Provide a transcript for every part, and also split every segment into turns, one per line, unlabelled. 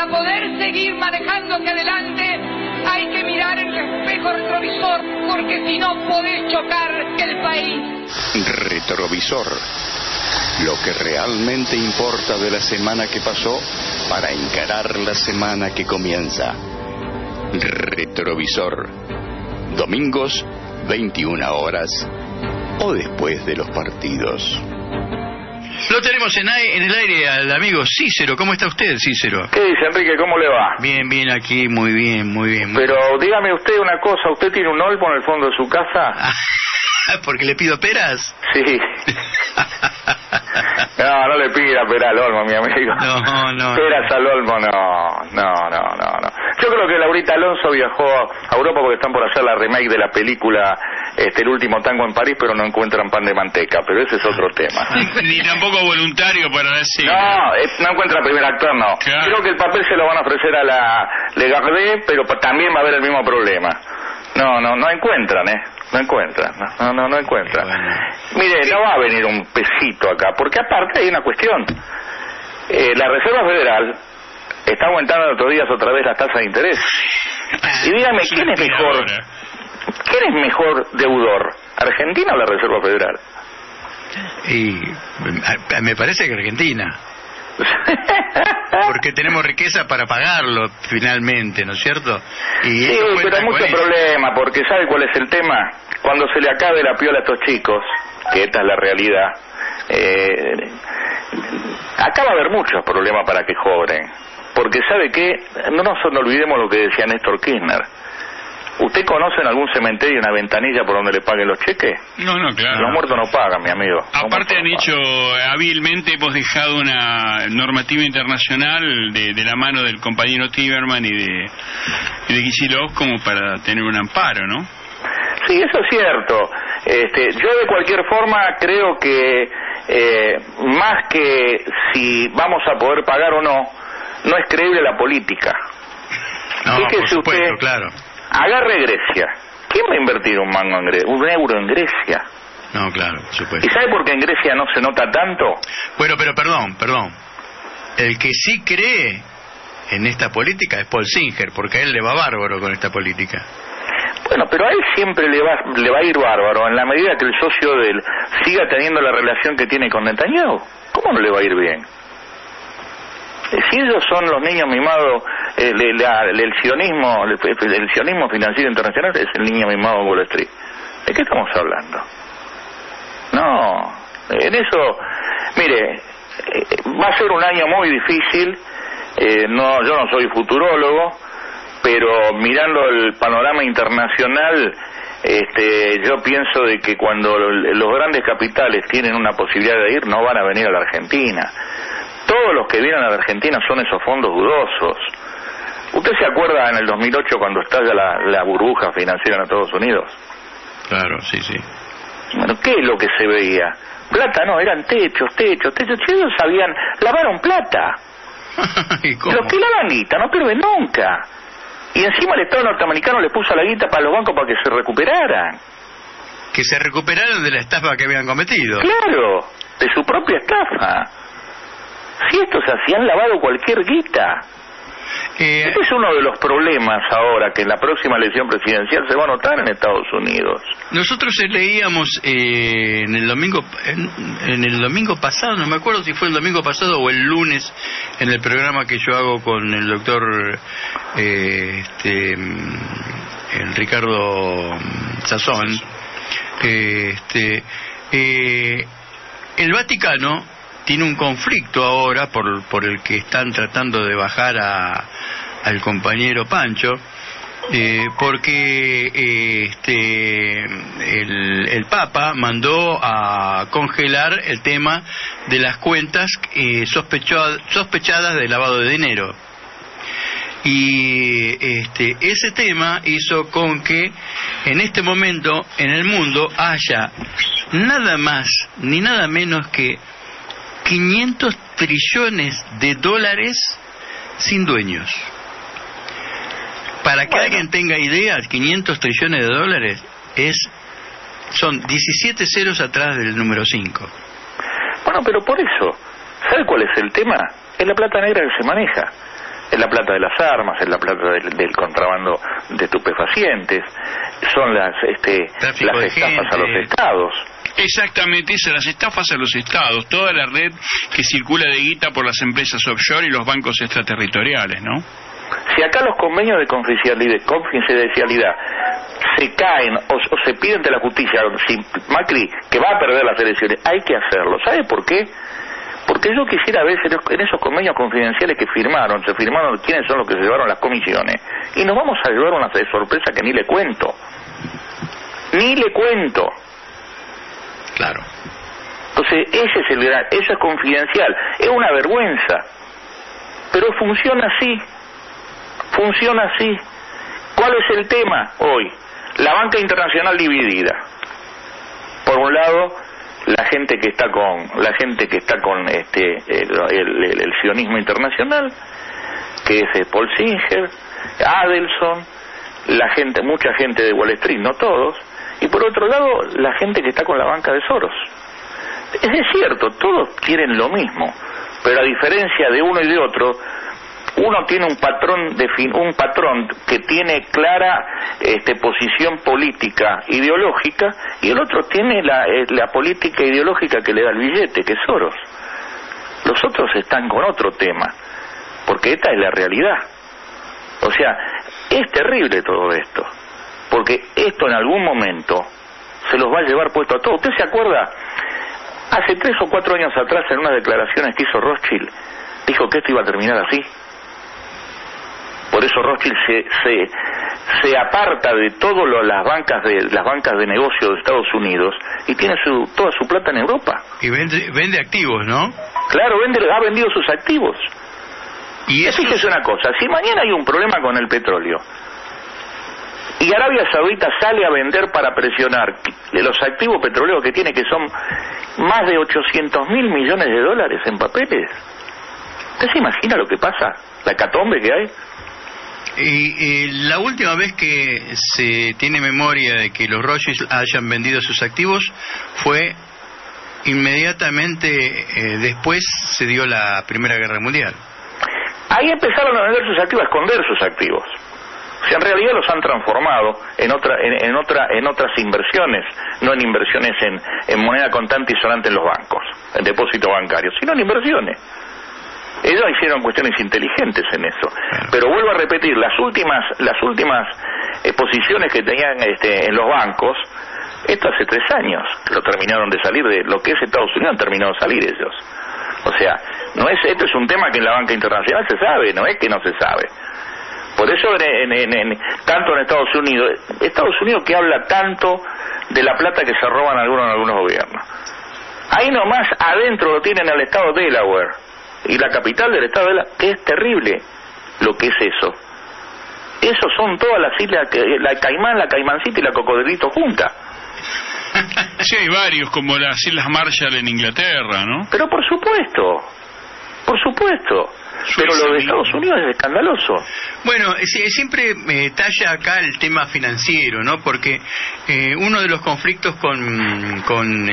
para poder seguir manejando hacia adelante hay que mirar en el espejo retrovisor, porque si no podés chocar el país.
Retrovisor. Lo que realmente importa de la semana que pasó para encarar la semana que comienza. Retrovisor. Domingos, 21 horas o después de los partidos.
Lo tenemos en el aire al amigo Cícero. ¿Cómo está usted, Cícero?
¿Qué dice, Enrique? ¿Cómo le va?
Bien, bien, aquí, muy bien, muy bien.
Pero dígame usted una cosa, ¿usted tiene un olmo en el fondo de su casa?
¿Porque le pido peras?
Sí. No le pida peras al olmo, mi amigo.
No.
Peras al olmo, no. Yo creo que Laurita Alonso viajó a Europa porque están por hacer la remake de la película El último tango en París, pero no encuentran pan de manteca, pero ese es otro tema.
Ni tampoco voluntario para decir.
No encuentra primer actor, no. Claro. Creo que el papel se lo van a ofrecer a la Le Gardé, pero también va a haber el mismo problema. No encuentran, No encuentran.
Bueno.
Mire, no va a venir un pesito acá, porque aparte hay una cuestión. La Reserva Federal está aumentando estos días otra vez las tasas de interés. Y dígame, ¿quién es mejor deudor? ¿Argentina o la Reserva Federal?
Y me parece que Argentina. Porque tenemos riqueza para pagarlo finalmente, ¿no es cierto? Y
sí, pero hay mucho problema, porque ¿sabe cuál es el tema? Cuando se le acabe la piola a estos chicos, que esta es la realidad, acá va a haber muchos problemas para que cobren. Porque ¿sabe qué? No nos olvidemos lo que decía Néstor Kirchner. ¿Usted conoce en algún cementerio una ventanilla por donde le paguen los cheques?
No, claro.
Los muertos no pagan, mi amigo.
Aparte han hecho, hábilmente hemos dejado una normativa internacional de la mano del compañero Timerman y de Kicillof como para tener un amparo, ¿no?
Sí, eso es cierto. Yo de cualquier forma creo que más que si vamos a poder pagar o no es creíble la política.
No, por supuesto, usted, claro.
Agarre Grecia. ¿Quién va a invertir un euro en Grecia?
No, claro, por supuesto.
¿Y sabe por qué en Grecia no se nota tanto?
Bueno, pero perdón. El que sí cree en esta política es Paul Singer, porque a él le va bárbaro con esta política.
Bueno, pero a él siempre le va a ir bárbaro en la medida que el socio de él siga teniendo la relación que tiene con Netanyahu. ¿Cómo no le va a ir bien? Si ellos son los niños mimados, el sionismo financiero internacional es el niño mimado en Wall Street. ¿De qué estamos hablando? No, en eso, mire, va a ser un año muy difícil. Yo no soy futurólogo, pero mirando el panorama internacional, yo pienso de que cuando los grandes capitales tienen una posibilidad de ir, no van a venir a la Argentina. Todos los que vienen a la Argentina son esos fondos dudosos. ¿Usted se acuerda en el 2008 cuando estalla la burbuja financiera en Estados Unidos?
Claro, sí.
Bueno, ¿qué es lo que se veía? Plata no, eran techos. Ellos sabían, lavaron plata.
¿Y cómo?
Los que lavan guita no pierden nunca. Y encima el Estado norteamericano le puso la guita para los bancos para que se recuperaran.
Que se recuperaran de la estafa que habían cometido.
Claro, de su propia estafa. Si estos así han lavado cualquier guita. Este es uno de los problemas ahora, que en la próxima elección presidencial se va a notar en Estados Unidos.
Nosotros leíamos en el domingo pasado, no me acuerdo si fue el domingo pasado o el lunes, en el programa que yo hago con el doctor el Ricardo Sazón, el Vaticano tiene un conflicto ahora por el que están tratando de bajar al compañero Pancho, porque el Papa mandó a congelar el tema de las cuentas sospechadas de lavado de dinero. Y ese tema hizo con que en este momento en el mundo haya nada más ni nada menos que 500 trillones de dólares sin dueños. Para que alguien tenga idea, 500 trillones de dólares son 17 ceros atrás del número 5.
Bueno, pero por eso, ¿sabe cuál es el tema? Es la plata negra que se maneja. Es la plata de las armas, es la plata del contrabando de estupefacientes, son las estafas a los estados.
Exactamente, esas las estafas a los estados, toda la red que circula de guita por las empresas offshore y los bancos extraterritoriales, ¿no?
Si acá los convenios de confidencialidad se caen o se piden ante la justicia, si Macri, que va a perder las elecciones, hay que hacerlo. ¿Sabe por qué? Porque yo quisiera ver en esos convenios confidenciales que se firmaron quiénes son los que se llevaron las comisiones, y nos vamos a llevar una sorpresa que ni le cuento.
Claro.
Entonces ese es el gran, eso es confidencial, es una vergüenza, pero funciona así. ¿Cuál es el tema hoy? La banca internacional dividida. Por un lado, la gente que está con el sionismo internacional, que es Paul Singer, Adelson, mucha gente de Wall Street, no todos, y por otro lado, la gente que está con la banca de Soros. Es cierto, todos quieren lo mismo, pero a diferencia de uno y de otro, uno tiene un patrón que tiene clara posición política ideológica, y el otro tiene la política ideológica que le da el billete, que es Soros. Los otros están con otro tema, porque esta es la realidad. O sea, es terrible todo esto, porque esto en algún momento se los va a llevar puesto a todos. ¿Usted se acuerda? Hace 3 o 4 años atrás, en unas declaraciones que hizo Rothschild, dijo que esto iba a terminar así. Por eso Rothschild se aparta de todas las bancas de negocio de Estados Unidos y tiene toda su plata en Europa.
Y vende activos, ¿no?
Claro, ha vendido sus activos.
Y eso
fíjese una cosa, si mañana hay un problema con el petróleo y Arabia Saudita sale a vender para presionar los activos petroleros que tiene, que son más de 800.000 millones de dólares en papeles, ¿usted se imagina lo que pasa? La hecatombe que hay.
Y la última vez que se tiene memoria de que los Rothschild hayan vendido sus activos fue inmediatamente después se dio la Primera Guerra Mundial.
Ahí empezaron a vender sus activos, a esconder sus activos. O sea, en realidad los han transformado en otras inversiones, no en inversiones en moneda contante y sonante en los bancos, en depósitos bancarios, sino en inversiones. Ellos hicieron cuestiones inteligentes en eso. Pero vuelvo a repetir, las últimas posiciones que tenían en los bancos, esto hace 3 años que lo terminaron de salir de lo que es Estados Unidos, han terminado de salir ellos. O sea, esto es un tema que en la banca internacional se sabe, no es que no se sabe. Por eso tanto en Estados Unidos que habla tanto de la plata que se roban algunos gobiernos. Ahí nomás adentro lo tienen al estado de Delaware, y la capital del estado de Delaware, que es terrible lo que es eso. Esos son todas las islas, la Caimán, la Caimancita y la Cocodrilo juntas.
Sí, hay varios, como las Islas Marshall en Inglaterra, ¿no?
Pero por supuesto. Pero lo de Estados Unidos es escandaloso.
Bueno, siempre talla acá el tema financiero, ¿no? Porque uno de los conflictos con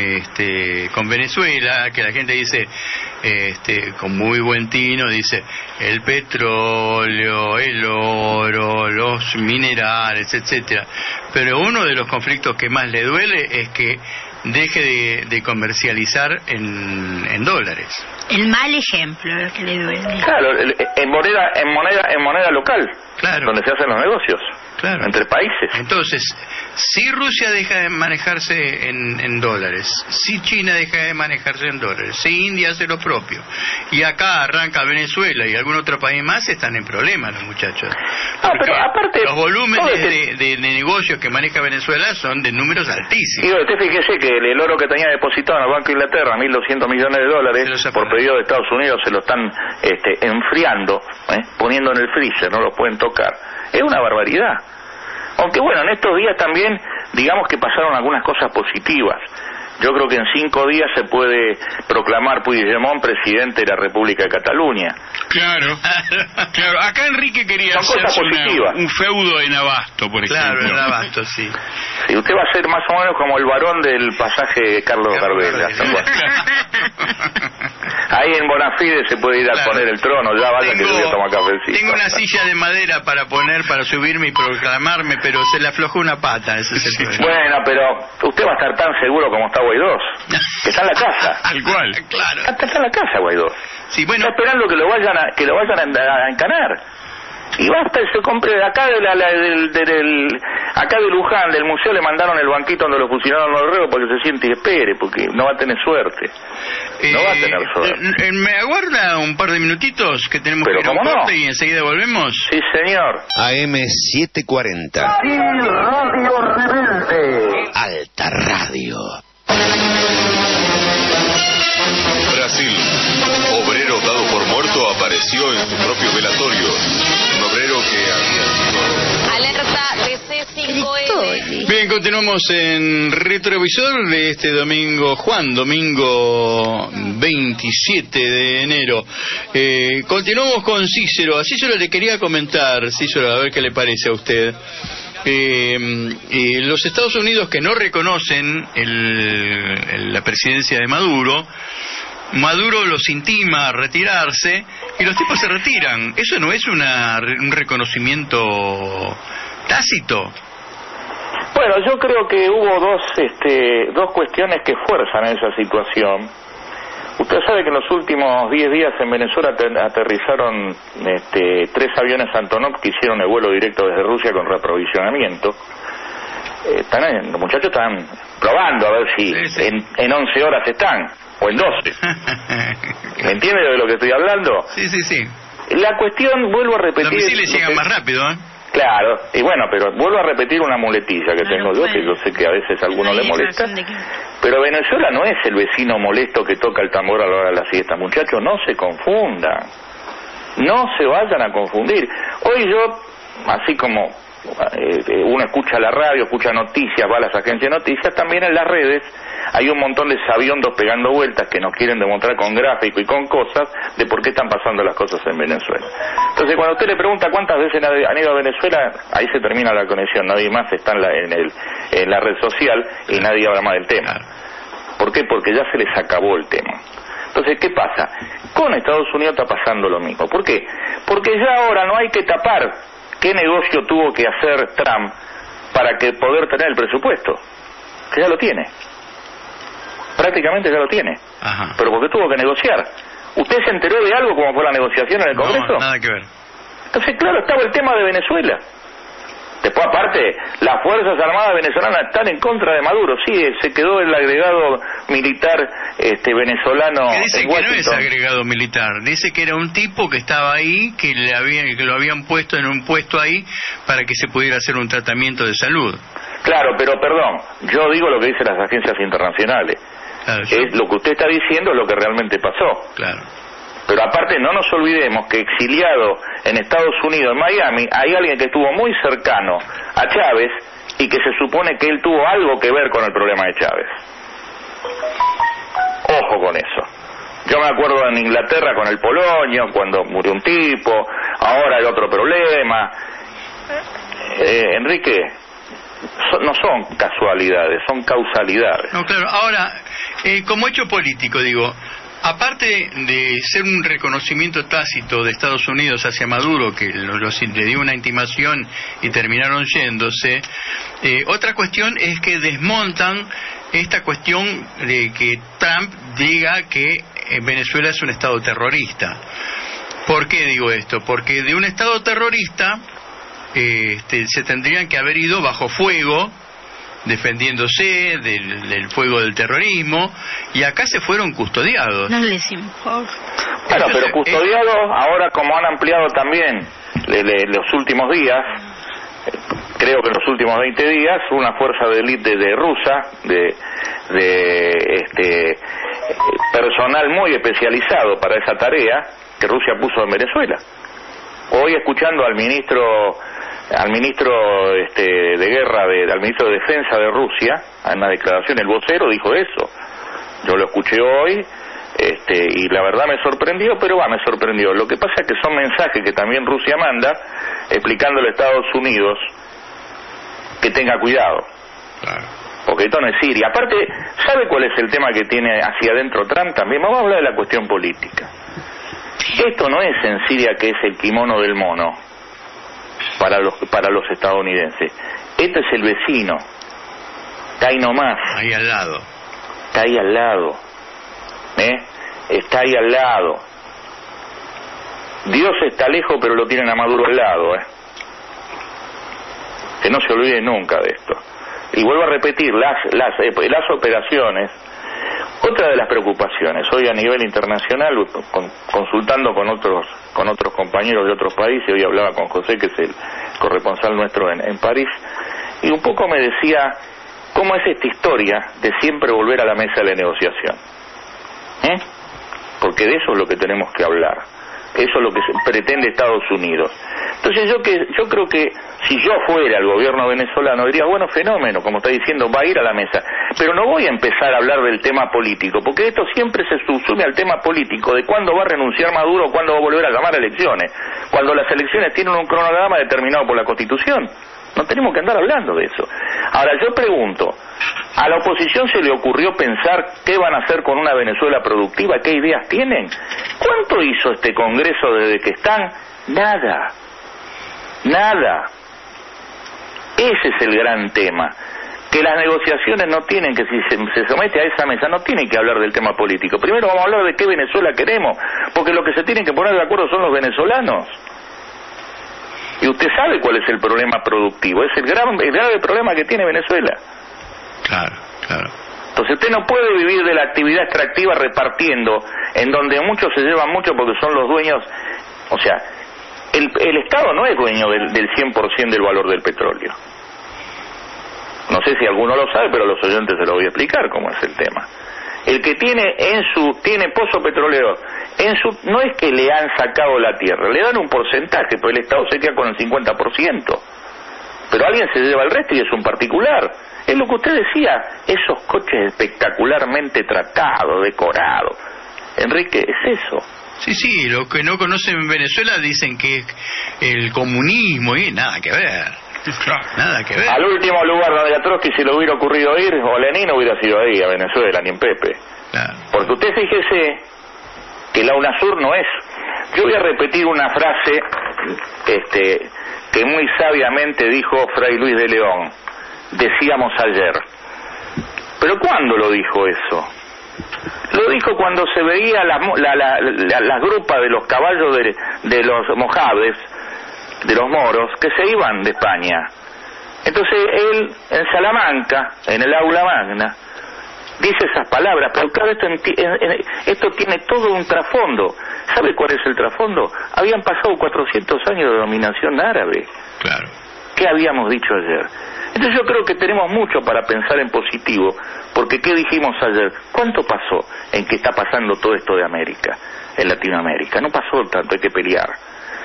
Venezuela, que la gente dice, con muy buen tino, dice el petróleo, el oro, los minerales, etcétera. Pero uno de los conflictos que más le duele es que deje de comercializar en dólares.
El mal ejemplo, lo que le duele.
Claro, en moneda local,
claro,
donde se hacen los negocios,
claro,
entre países.
Entonces, si Rusia deja de manejarse en dólares, si China deja de manejarse en dólares, si India hace lo propio, y acá arranca Venezuela y algún otro país más, están en problemas los muchachos.
Pero aparte,
los volúmenes de negocios que maneja Venezuela son de números altísimos.
Y usted fíjese que el oro que tenía depositado en el Banco de Inglaterra, 1.200 millones de dólares, por pedido de Estados Unidos, se lo están enfriando, poniendo en el freezer, no lo pueden tocar. Es una barbaridad. Aunque bueno, en estos días también, digamos que pasaron algunas cosas positivas. Yo creo que en 5 días se puede proclamar Puigdemont presidente de la República de Cataluña.
Claro. Acá Enrique quería hacerse un feudo en Abasto, por ejemplo.
Claro, en Abasto, sí.
Sí, usted va a ser más o menos como el varón del pasaje de Carlos Gardel. Ahí en Bonafide se puede ir a poner el trono, ya vaya que yo voy a tomar cafecito.
Tengo una silla de madera para poner, para subirme y proclamarme, pero se le aflojó una pata, ese es el problema.
Bueno, pero usted va a estar tan seguro como está Guaidó, que está en la casa.
Tal cual.
Claro.
Está en la casa Guaidó.
Sí, bueno.
Está esperando que lo vayan a encanar. Y basta, se compre acá acá de Luján, del museo, le mandaron el banquito donde lo fusilaron los reos porque se siente y espere, porque no va a tener suerte. No va a tener suerte.
¿Me aguarda un par de minutitos que tenemos que ir a un corte y enseguida volvemos?
Sí, señor.
AM740.
Y Radio Rebelde.
Alta Radio.
Brasil. Obrero dado por muerto apareció en su propio velatorio. Un obrero que había sido...
Alerta de C5N.
Bien, continuamos en Retrovisor de este domingo, domingo 27 de enero. Continuamos con Cícero. A Cícero le quería comentar, Cícero, a ver qué le parece a usted. Los Estados Unidos, que no reconocen la presidencia de Maduro los intima a retirarse y los tipos se retiran. ¿Eso no es un reconocimiento tácito?
Bueno, yo creo que hubo dos cuestiones que fuerzan esa situación. Usted sabe que en los últimos 10 días en Venezuela aterrizaron 3 aviones Antonov que hicieron el vuelo directo desde Rusia con reaprovisionamiento. Los muchachos están probando a ver si sí. En 11 horas están, o en 12. ¿Me entiende de lo que estoy hablando?
Sí.
La cuestión, vuelvo a repetir...
Los misiles llegan más rápido, ¿eh?
Claro, y bueno, pero vuelvo a repetir una muletilla que tengo yo, que yo sé que a veces a alguno le molesta. Pero Venezuela no es el vecino molesto que toca el tambor a la hora de la siesta. Muchachos, no se confundan. No se vayan a confundir. Hoy yo, así como uno escucha la radio, escucha noticias, va a las agencias de noticias, también en las redes hay un montón de sabiondos pegando vueltas que nos quieren demostrar con gráfico y con cosas de por qué están pasando las cosas en Venezuela. Entonces, cuando usted le pregunta cuántas veces han ido a Venezuela, ahí se termina la conexión. Nadie más está en la red social y nadie habla más del tema. ¿Por qué? Porque ya se les acabó el tema. Entonces, ¿qué pasa? Con Estados Unidos está pasando lo mismo. ¿Por qué? Porque ya ahora no hay que tapar qué negocio tuvo que hacer Trump para poder tener el presupuesto, que ya lo tiene. Prácticamente ya lo tiene.
Ajá.
Pero porque tuvo que negociar. ¿Usted se enteró de algo como fue la negociación en el Congreso?
No, nada que ver.
Entonces, claro, estaba el tema de Venezuela. Después, aparte, las Fuerzas Armadas venezolanas están en contra de Maduro. Sí, se quedó el agregado militar venezolano.
Que dice que no es agregado militar. Dice que era un tipo que estaba ahí, que lo habían puesto en un puesto ahí para que se pudiera hacer un tratamiento de salud.
Claro, pero perdón, yo digo lo que dicen las agencias internacionales.
Claro,
lo que usted está diciendo es lo que realmente pasó.
Claro.
Pero aparte no nos olvidemos que exiliado en Estados Unidos, en Miami, hay alguien que estuvo muy cercano a Chávez y que se supone que él tuvo algo que ver con el problema de Chávez. Ojo con eso. Yo me acuerdo en Inglaterra con el Polonio, cuando murió un tipo, ahora hay otro problema. Enrique, no son casualidades, son causalidades.
No, claro. Ahora, como hecho político, digo, aparte de ser un reconocimiento tácito de Estados Unidos hacia Maduro, que le dio una intimación y terminaron yéndose, otra cuestión es que desmontan esta cuestión de que Trump diga que Venezuela es un estado terrorista. ¿Por qué digo esto? Porque de un estado terrorista se tendrían que haber ido bajo fuego, defendiéndose del fuego del terrorismo, y acá se fueron custodiados.
No les importa.
Bueno, pero custodiados, ahora como han ampliado también los últimos días, creo que en los últimos 20 días, una fuerza de élite de rusa, personal muy especializado para esa tarea, que Rusia puso en Venezuela. Hoy escuchando al ministro de guerra, al ministro de defensa de Rusia, en una declaración, el vocero dijo eso. Yo lo escuché hoy, y la verdad me sorprendió, pero me sorprendió. Lo que pasa es que son mensajes que también Rusia manda, explicándole a Estados Unidos que tenga cuidado.
Claro.
porque esto no es Siria. Aparte, ¿sabe cuál es el tema que tiene hacia adentro Trump también? Vamos a hablar de la cuestión política. Esto no es en Siria, que es el kimono del mono para los estadounidenses. Este es el vecino. Está ahí nomás.
Ahí al lado.
Está ahí al lado. Está ahí al lado. Dios está lejos, pero lo tienen a Maduro al lado, Que no se olvide nunca de esto. Y vuelvo a repetir, las operaciones, otra de las preocupaciones, hoy a nivel internacional, consultando con otros compañeros de otros países, hoy hablaba con José, que es el corresponsal nuestro en París, y un poco me decía, ¿cómo es esta historia de siempre volver a la mesa de la negociación? Porque de eso es lo que tenemos que hablar. Eso es lo que pretende Estados Unidos. Entonces yo creo que si yo fuera el gobierno venezolano diría, bueno, fenómeno, como está diciendo, va a ir a la mesa, pero no voy a empezar a hablar del tema político, porque esto siempre se subsume al tema político de cuándo va a renunciar Maduro o cuándo va a volver a llamar a elecciones, cuando las elecciones tienen un cronograma determinado por la Constitución. No tenemos que andar hablando de eso. Ahora yo pregunto, ¿a la oposición se le ocurrió pensar qué van a hacer con una Venezuela productiva? ¿Qué ideas tienen? ¿Cuánto hizo este Congreso desde que están? Nada. Ese es el gran tema. Que las negociaciones no tienen que, si se somete a esa mesa, no tienen que hablar del tema político. Primero vamos a hablar de qué Venezuela queremos, porque lo que se tienen que poner de acuerdo son los venezolanos. Y usted sabe cuál es el problema productivo, es el grave problema que tiene Venezuela.
Claro.
Entonces usted no puede vivir de la actividad extractiva repartiendo, en donde muchos se llevan mucho porque son los dueños. O sea, el Estado no es dueño del 100% del valor del petróleo. No sé si alguno lo sabe, pero a los oyentes se lo voy a explicar cómo es el tema. El que tiene pozo petrolero, no es que le han sacado la tierra, le dan un porcentaje, pero el Estado se queda con el 50%. Pero alguien se lleva el resto y es un particular. Es lo que usted decía, esos coches espectacularmente tratados, decorados. Enrique, es eso.
Sí, los que no conocen Venezuela dicen que es el comunismo y nada que ver. Nada que ver.
Al último lugar donde a Trotsky se le hubiera ocurrido ir, o Lenin hubiera sido ahí, a Venezuela, ni en Pepe.
Claro.
Porque usted fíjese que la UNASUR no es. Yo voy a repetir una frase que muy sabiamente dijo Fray Luis de León. Decíamos ayer. ¿Pero cuándo lo dijo eso? Lo dijo cuando se veía las grupas de los caballos de los mojaves, de los moros, que se iban de España. Entonces él, en Salamanca, en el aula magna, dice esas palabras, pero claro, esto tiene todo un trasfondo. ¿Sabe cuál es el trasfondo? Habían pasado 400 años de dominación árabe.
Claro.
¿Qué habíamos dicho ayer? Entonces yo creo que tenemos mucho para pensar en positivo, porque ¿qué dijimos ayer? ¿Cuánto pasó en que está pasando todo esto de América, en Latinoamérica? No pasó tanto, hay que pelear.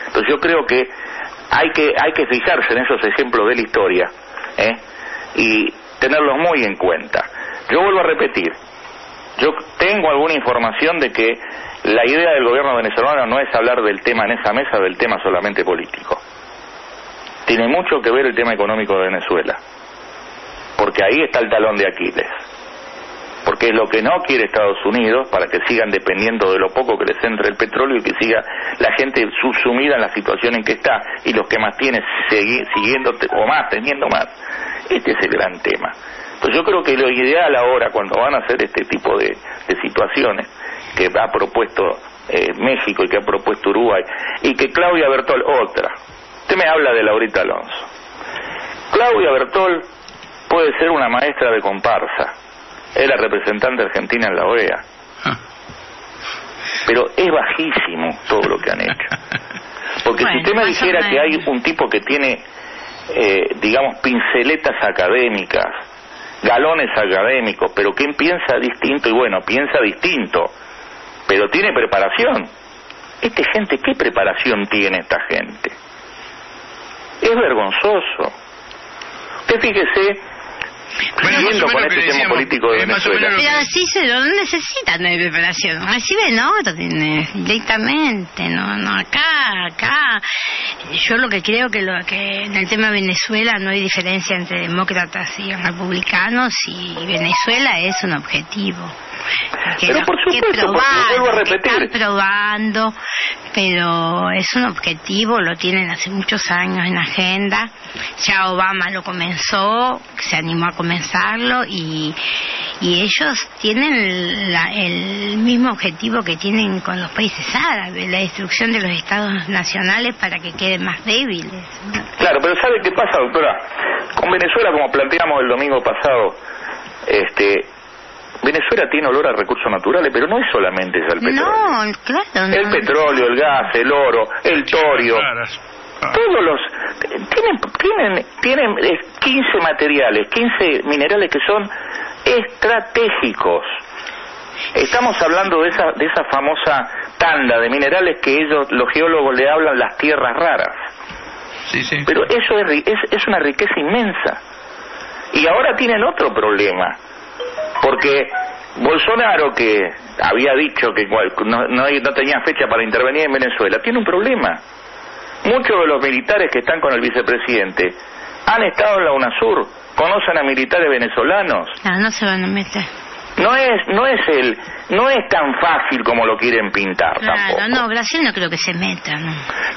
Entonces yo creo que hay que fijarse en esos ejemplos de la historia, y tenerlos muy en cuenta. Yo vuelvo a repetir, yo tengo alguna información de que la idea del gobierno venezolano no es hablar del tema en esa mesa, del tema solamente político. Tiene mucho que ver el tema económico de Venezuela, porque ahí está el talón de Aquiles, porque es lo que no quiere Estados Unidos, para que sigan dependiendo de lo poco que les entre el petróleo y que siga la gente subsumida en la situación en que está, y los que más tienen siguiendo o más, teniendo más. Este es el gran tema. Entonces yo creo que lo ideal ahora, cuando van a hacer este tipo de situaciones que ha propuesto México y que ha propuesto Uruguay, y que Claudia Bertol, otra. Usted me habla de Laurita Alonso. Claudia Bertol puede ser una maestra de comparsa, es la representante argentina en la OEA, pero es bajísimo todo lo que han hecho. Porque bueno, si usted me dijera que hay un tipo que tiene, digamos, pinceletas académicas, galones académicos, pero que piensa distinto, y bueno, piensa distinto, pero tiene preparación. Esta gente, ¿qué preparación tiene esta gente? Es vergonzoso. Usted fíjese siguiendo con este tema político de Venezuela.
Pero sí se lo necesitan de preparación. Reciben órdenes directamente, no acá. Yo lo que creo que en el tema de Venezuela no hay diferencia entre demócratas y republicanos, y Venezuela es un objetivo.
Pero por supuesto, vuelvo a repetir.
Están probando, pero es un objetivo, lo tienen hace muchos años en agenda. Ya Obama lo comenzó, se animó a comenzarlo, y ellos tienen el mismo objetivo que tienen con los países árabes, la destrucción de los estados nacionales para que queden más débiles.
Claro, pero ¿sabe qué pasa, doctora? Con Venezuela, como planteamos el domingo pasado, Venezuela tiene olor a recursos naturales, pero no es solamente el petróleo.
No, claro.
El petróleo, el gas, el oro, el torio. Todos los... Tienen 15 materiales, 15 minerales que son estratégicos. Estamos hablando de esa famosa tanda de minerales que los geólogos le hablan las tierras raras.
Sí.
Pero eso es una riqueza inmensa. Y ahora tienen otro problema. Porque Bolsonaro, que había dicho que no tenía fecha para intervenir en Venezuela, tiene un problema. Muchos de los militares que están con el vicepresidente han estado en la UNASUR, conocen a militares venezolanos.
No se van a meter.
No es tan fácil como lo quieren pintar.
Claro,
tampoco.
No, Brasil no creo que se meta.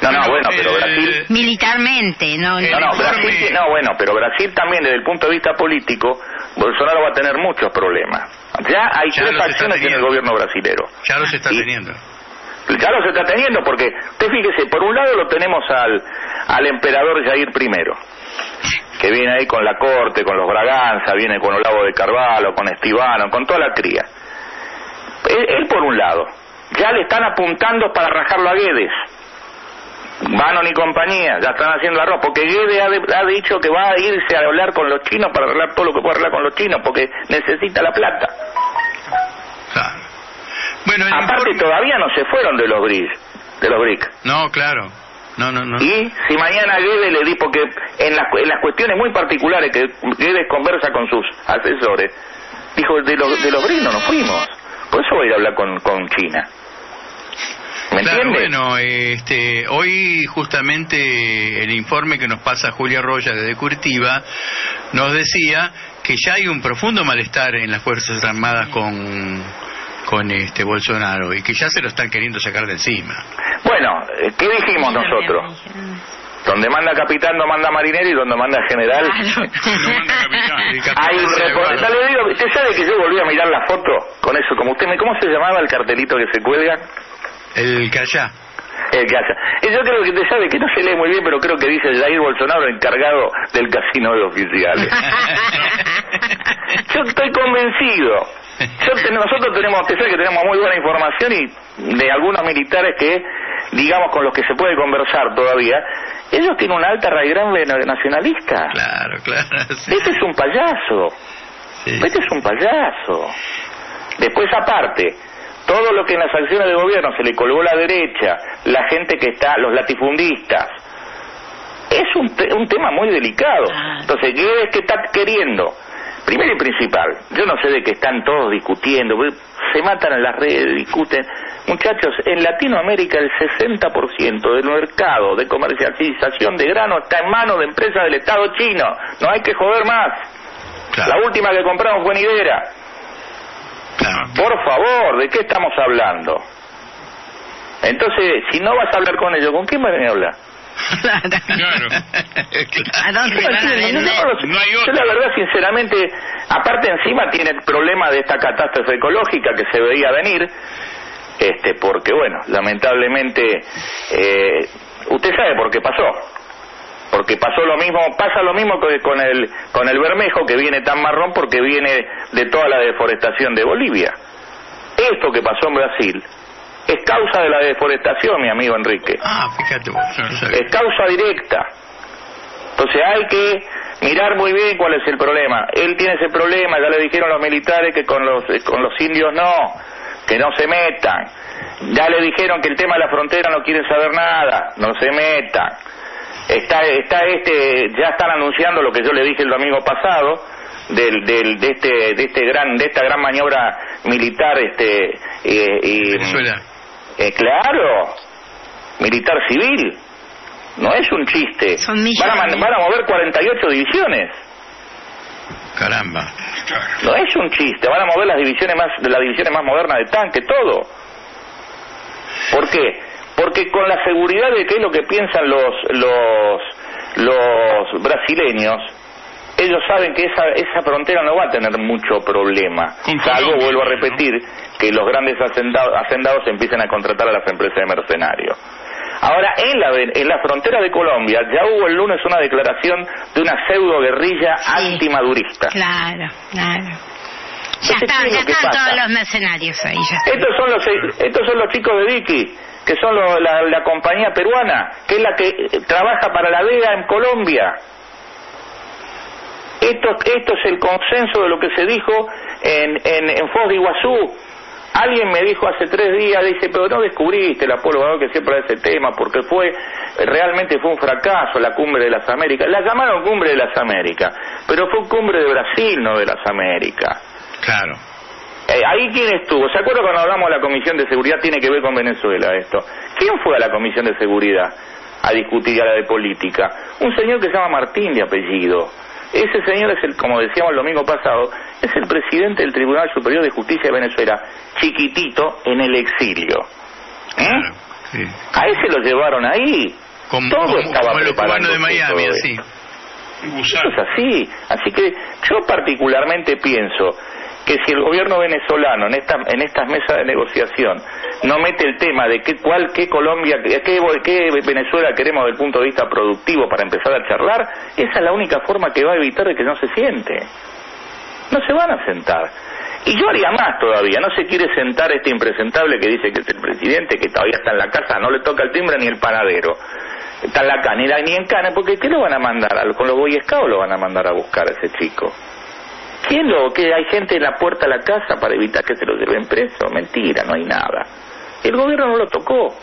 Bueno, pero Brasil...
Militarmente,
Brasil, pero Brasil también, desde el punto de vista político, Bolsonaro va a tener muchos problemas. Ya hay 3 facciones en el gobierno brasilero.
Ya los está teniendo.
Ya los está teniendo, porque usted fíjese, por un lado lo tenemos al emperador Jair I, que viene ahí con la corte, con los Braganza, viene con Olavo de Carvalho, con Estivano, con toda la cría. Él por un lado, ya le están apuntando para rajarlo a Guedes. Bannon y compañía, ya están haciendo arroz, porque Guedes ha dicho que va a irse a hablar con los chinos para arreglar todo lo que puede arreglar con los chinos, porque necesita la plata.
Claro. Bueno,
aparte todavía no se fueron de los BRIC.
No, claro. No.
Y si mañana Guedes le di, porque en las cuestiones muy particulares que Guedes conversa con sus asesores, dijo, de los BRIC no nos fuimos, por eso voy a ir a hablar con China. ¿Me entiendes?
Bueno, hoy justamente el informe que nos pasa Julia Roya desde Curitiba nos decía que ya hay un profundo malestar en las Fuerzas Armadas con Bolsonaro, y que ya se lo están queriendo sacar de encima.
Bueno, ¿qué dijimos nosotros? Donde manda capitán no manda marinero, y donde manda general
no manda capitán.
Hay un reporte. Le digo, ¿usted sabe que yo volví a mirar la foto con eso? Como usted ¿cómo se llamaba el cartelito que se cuelga?
El Callá.
Yo creo que usted sabe que no se lee muy bien, pero creo que dice Jair Bolsonaro, encargado del casino de oficiales. Yo estoy convencido. Nosotros tenemos, a pesar que tenemos muy buena información y de algunos militares que, digamos, con los que se puede conversar todavía, ellos tienen una alta raigambre nacionalista.
Claro. Sí.
Este es un payaso.
Sí.
Este es un payaso. Después, aparte, todo lo que en las acciones de gobierno se le colgó a la derecha, la gente que está, los latifundistas, es un tema muy delicado. Entonces, ¿qué es que está queriendo? Primero y principal, yo no sé de qué están todos discutiendo, se matan en las redes, discuten. Muchachos, en Latinoamérica el 60% del mercado de comercialización de grano está en manos de empresas del Estado chino. No hay que joder más. Claro. La última que compramos fue Nidera. Claro. Por favor, ¿de qué estamos hablando? Entonces, si no vas a hablar con ellos, ¿con quién van a hablar?
Claro.
No hay otro. Yo la verdad, sinceramente, aparte encima tiene el problema de esta catástrofe ecológica que se veía venir, porque bueno, lamentablemente, usted sabe por qué pasó. Porque pasa lo mismo que con el bermejo, que viene tan marrón porque viene de toda la deforestación de Bolivia. Esto que pasó en Brasil es causa de la deforestación, mi amigo Enrique.
Fíjate vos.
Es causa directa. Entonces hay que mirar muy bien cuál es el problema. Él tiene ese problema, ya le dijeron los militares que con los indios no, que no se metan. Ya le dijeron que el tema de la frontera no quieren saber nada, no se metan. Ya están anunciando lo que yo le dije el domingo pasado, de esta gran maniobra militar
Venezuela.
Claro, militar civil, no es un chiste. Van a mover 48 divisiones.
Caramba.
No es un chiste, van a mover las divisiones más modernas de tanque, todo. ¿Por qué? Porque con la seguridad de qué es lo que piensan los brasileños, ellos saben que esa frontera no va a tener mucho problema, salvo, vuelvo a repetir, que los grandes hacendados empiecen a contratar a las empresas de mercenarios. Ahora, en la frontera de Colombia ya hubo el lunes una declaración de una pseudo guerrilla antimadurista.
Claro. Ya están todos los mercenarios ahí.
Estos son los chicos de Vicky, que son la compañía peruana, que es la que trabaja para la DEA en Colombia. Esto es el consenso de lo que se dijo en Foz de Iguazú. Alguien me dijo hace 3 días, dice, pero no descubriste el Apolo Vador que siempre ese tema, porque realmente fue un fracaso la Cumbre de las Américas. La llamaron Cumbre de las Américas, pero fue Cumbre de Brasil, no de las Américas.
Claro.
Ahí quién estuvo, ¿se acuerdan cuando hablamos de la Comisión de Seguridad? Tiene que ver con Venezuela esto. ¿Quién fue a la Comisión de Seguridad a discutir a la de política? Un señor que se llama Martín de apellido. Ese señor es como decíamos el domingo pasado, es el presidente del Tribunal Superior de Justicia de Venezuela, chiquitito, en el exilio.
Claro, sí.
A ese lo llevaron ahí. Todo estaba
como el cubano de Miami,
todo
así.
Eso es así. Así que yo particularmente pienso que si el gobierno venezolano en estas mesas de negociación no mete el tema de qué Colombia, qué Venezuela queremos desde el punto de vista productivo para empezar a charlar, esa es la única forma que va a evitar de que no se siente. No se van a sentar. Y yo haría más todavía, no se quiere sentar este impresentable que dice que es el presidente, que todavía está en la casa, no le toca el timbre ni el panadero. Está en la cana, ni en cana, porque ¿qué lo van a mandar? ¿Con los Boy Scouts lo van a mandar a buscar a ese chico? ¿Que hay gente en la puerta de la casa para evitar que se lo lleven preso? Mentira, no hay nada. El gobierno no lo tocó.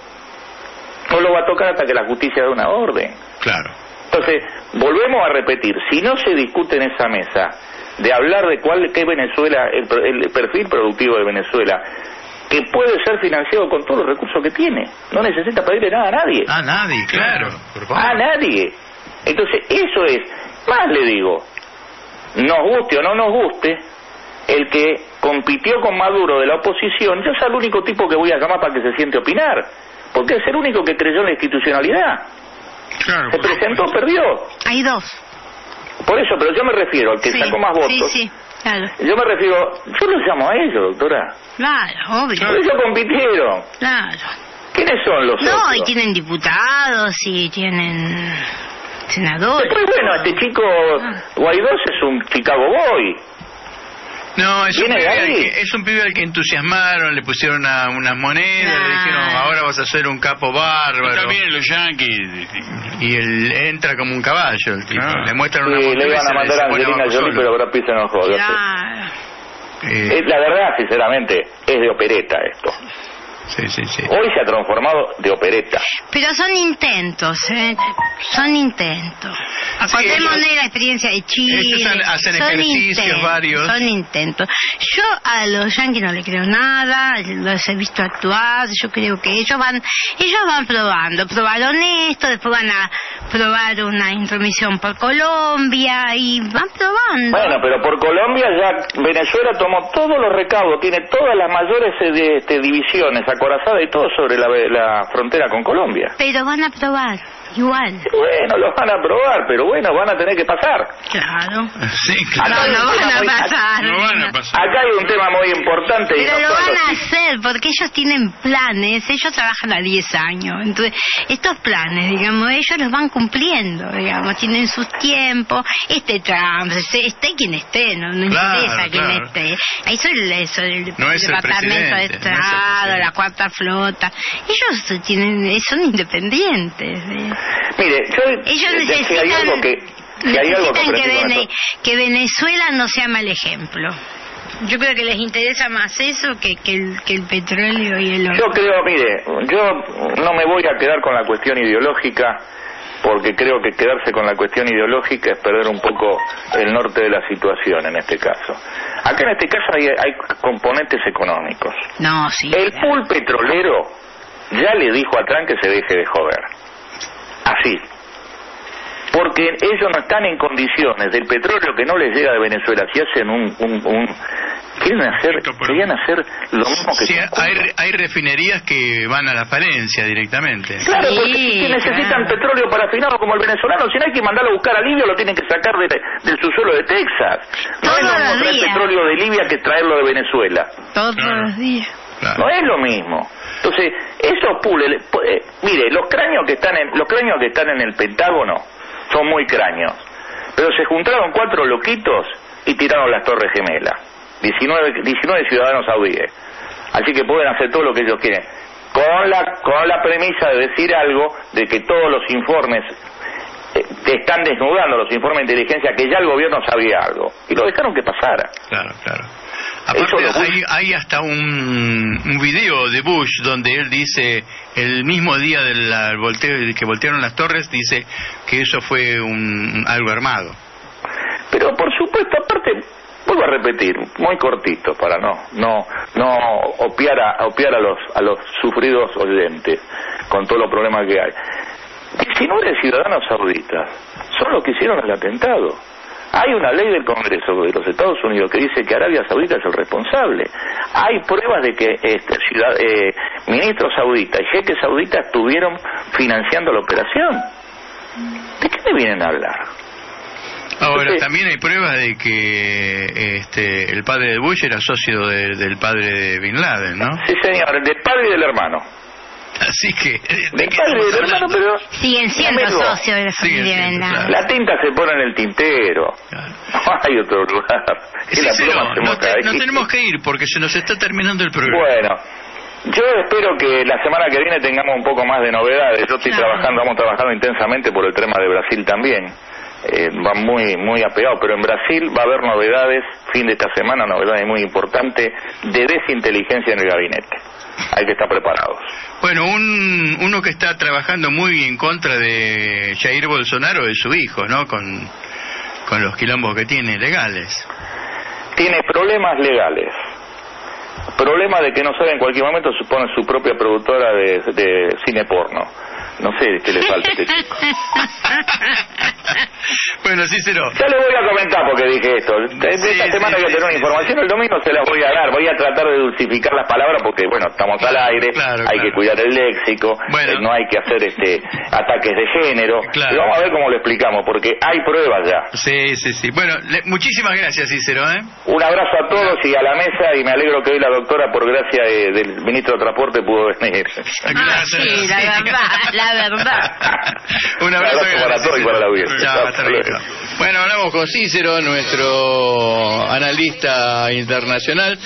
No lo va a tocar hasta que la justicia dé una orden.
Claro.
Entonces, volvemos a repetir, si no se discute en esa mesa de hablar de qué es Venezuela, el perfil productivo de Venezuela, que puede ser financiado con todos los recursos que tiene, no necesita pedirle nada a nadie.
A nadie, claro.
A nadie. Entonces, eso es, más le digo, nos guste o no nos guste, el que compitió con Maduro de la oposición, yo soy el único tipo que voy a llamar para que se siente a opinar, porque es el único que creyó en la institucionalidad.
Claro,
se presentó, perdió.
Hay 2.
Por eso, pero yo me refiero al que sacó más votos.
Sí, claro.
Yo me refiero, yo los llamo a ellos, doctora.
Claro, obvio.
Ellos compitieron.
Claro.
¿Quiénes son los otros?
No, y tienen diputados y tienen senadores.
Después, bueno, este chico Guaidó es un Chicago Boy.
No, es un pibe al que entusiasmaron, le pusieron unas monedas, le dijeron, ahora vas a ser un capo bárbaro.
Está bien los yanquis.
Y él entra como un caballo, el tipo. Le muestran una moneda.
Le iban a mandar a Angelina Jolie, pero Brad Pitt se enojó.
Claro.
La verdad, sinceramente, es de opereta esto.
Sí.
Hoy se ha transformado de opereta.
Pero son intentos, son intentos. Acordémonos de la experiencia de Chile.
Ellos hacen ejercicios varios.
Son intentos. Yo a los yanquis no les creo nada, los he visto actuar, yo creo que ellos van probando. Probaron esto, después van a probar una intromisión por Colombia y van probando.
Bueno, pero por Colombia ya Venezuela tomó todos los recaudos, tiene todas las mayores divisiones acorazadas y todo sobre la frontera con Colombia.
Pero van a probar, igual.
Bueno, los van a probar, pero bueno, van a tener que pasar.
Claro.
Sí, claro.
No van a pasar.
Acá hay un tema muy importante.
Pero lo van a hacer, porque ellos tienen planes, ellos trabajan a 10 años. Entonces, estos planes, digamos, ellos los van cumpliendo, digamos, tienen sus tiempos. Trump, esté quien esté, no interesa quién esté. Eso es el Departamento de Estado, la Cuarta Flota. Ellos son independientes.
Mire,
ellos necesitan que Venezuela no sea mal ejemplo. Yo creo que les interesa más eso que el petróleo y el oro.
Yo creo, mire, yo no me voy a quedar con la cuestión ideológica, porque creo que quedarse con la cuestión ideológica es perder un poco el norte de la situación en este caso. Acá en este caso hay componentes económicos.
No, sí.
El pool petrolero ya le dijo a Trump que se deje de joder. Así. Porque ellos no están en condiciones del petróleo que no les llega de Venezuela. Si hacen querían hacer lo mismo que...
Sí, hay refinerías que van a la falencia directamente.
Claro, porque si necesitan petróleo parafinado como el venezolano, si no hay que mandarlo a buscar a Libia, lo tienen que sacar del subsuelo de Texas. No es lo mismo traer petróleo de Libia que traerlo de Venezuela.
Todos los días.
Claro.
No es lo mismo. Entonces, esos pools, mire, los cráneos que están en el Pentágono son muy cráneos, pero se juntaron 4 loquitos y tiraron las Torres Gemelas. 19 ciudadanos saudíes. Así que pueden hacer todo lo que ellos quieren, con la premisa de decir algo, de que todos los informes te están desnudando, los informes de inteligencia, que ya el gobierno sabía algo, y lo dejaron que pasara.
Claro. Aparte hay hasta un video de Bush donde él dice, el mismo día del volteo, que voltearon las torres, dice que eso fue algo armado.
Pero por supuesto, aparte, vuelvo a repetir, muy cortito para no opiar a los sufridos oyentes con todos los problemas que hay. 19 ciudadanos sauditas son los que hicieron el atentado. Hay una ley del Congreso de los Estados Unidos que dice que Arabia Saudita es el responsable. Hay pruebas de que ministros sauditas y jeques sauditas estuvieron financiando la operación. ¿De qué me vienen a hablar?
Ahora,
Entonces,
también hay pruebas de que el padre de Bush era socio del padre de Bin Laden, ¿no?
Sí, señor, del padre y del hermano.
Así que...
Del padre y del hermano, pero...
Siguen siendo socios de la familia Bin Laden.
Claro.
La tinta se pone en el tintero.
Claro.
No hay otro lugar.
No tenemos que ir porque se nos está terminando el programa.
Bueno, yo espero que la semana que viene tengamos un poco más de novedades. Yo estoy vamos trabajando intensamente por el tema de Brasil también. Va muy apegado, pero en Brasil va a haber novedades, fin de esta semana, novedades muy importantes de desinteligencia en el gabinete. Hay que estar preparados.
Bueno, uno que está trabajando muy en contra de Jair Bolsonaro es su hijo, ¿no? Con los quilombos que tiene legales.
Tiene problemas legales. Problema de que no sabe en cualquier momento supone su propia productora de cine porno. No sé qué le falta a este chico.
Bueno, Cícero.
Ya le voy a comentar porque dije esto. Esta semana voy a tener una información, el domingo se la voy a dar. Voy a tratar de dulcificar las palabras porque, bueno, estamos al aire, hay que cuidar el léxico, no hay que hacer ataques de género. Y vamos a ver cómo lo explicamos, porque hay pruebas ya.
Sí. Bueno, muchísimas gracias, Cícero.
Un abrazo a todos y a la mesa, y me alegro que hoy la doctora, por gracia del ministro de Transporte, pudo venir.
Sí, la verdad.
Un abrazo
para todos y para la audiencia.
Chao, hasta luego. Bueno, hablamos con Cícero, nuestro analista internacional,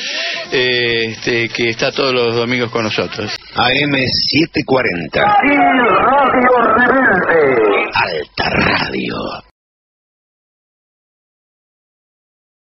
que está todos los domingos con nosotros.
AM 740.
Radio Rebelde.
Alta Radio.